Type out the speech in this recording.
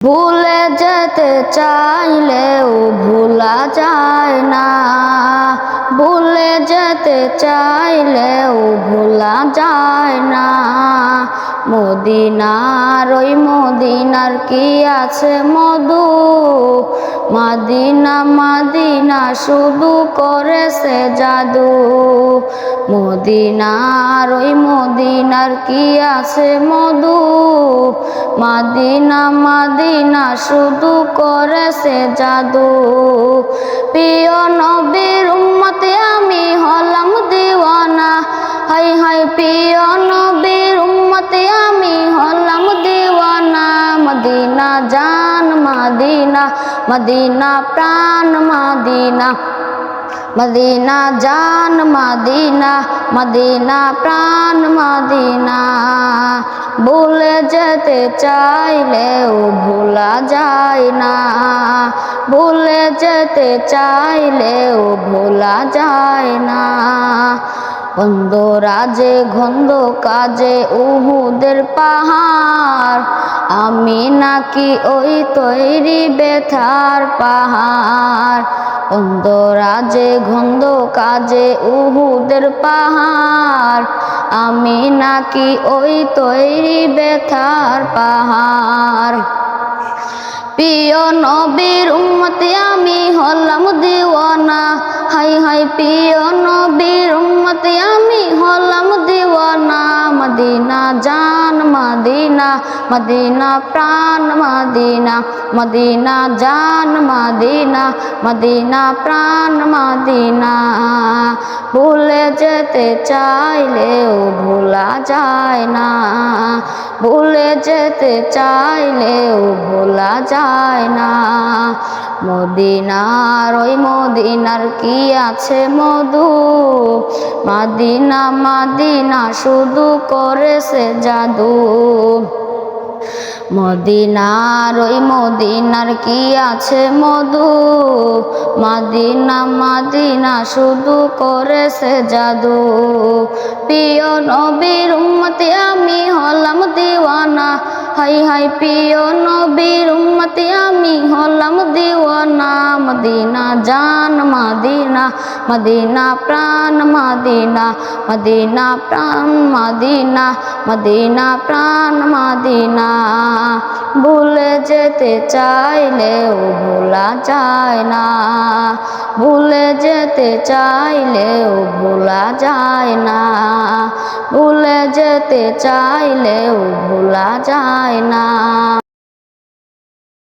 ভুলে যেতে চাইলেও ভোলা যায় না, ভুলে যেতে চাইলেও ভোলা যায় না। মদিনার ওই মদিনার কি আছে মধু, মদিনা মদিনা শুধু করেছে জাদু। মদিনার ওই মদিনার কি আছে মধু, মদিনা মদিনা শুধু করেছে জাদু। প্রিয় নবীর উম্মতে আমি হলাম দিওয়ানা, হাই হাই প্রিয় নবীর উম্মতে আমি হলাম দিওয়ানা। মদিনা জান মদিনা, মদিনা প্রাণ মদিনা, মদিনা জান মদিনা, মদিনা প্রাণ মদিনা। ভুলে যেতে চাইলেও ভোলা যায় না, ভুলে যেতে চাইলেও ভোলা যায় না। অন্ধরাজে গন্ধ কাজে উহুদের পাহাড়, আমি নাকি ওই তৈরি ব্যথার পাহাড়। অন্ধরাজে গন্ধ কাজে উহুদের পাহাড়, আমি নাকি ওই তৈরি ব্যথার পাহাড়। প্রিয় নবীর উম্মতে আমি হলাম দিওয়ানা, হাই হাই প্রিয় নবীর উম্মতে আমি হলাম দিওয়ানা। মদিনা জান মদিনা, মদিনা প্রাণ মদিনা, মদিনা জান মদিনা, মদিনা প্রাণ মদিনা। ভুলে যেতে চাইলেও ভোলা যায় না, ভুলে যেতে চাইলেও ভোলা যায় না। মদিনার ওই মদিনার কি আছে মধু, মদিনা মদিনা শুধু করেছে জাদু। মদিনার ওই মদিনার কি আছে মধু, মদিনা মদিনা শুধু করেছে জাদু। প্রিয় নবীর উম্মতে আমি হলাম দিওয়ানা, হাই হাই প্রিয় নবীর উম্মতে আমি হলাম দিওয়ানা। মদিনা জান মদিনা, মদিনা প্রাণ মদিনা, মদিনা প্রাণ মদিনা, মদিনা প্রাণ মদিনা। ভুলে যেতে চাইলেও ভোলা যায় না, ভুলে যেতে চাইলেও ভোলা যায় না, ভুলে যেতে চাইলেও ভোলা যায় না।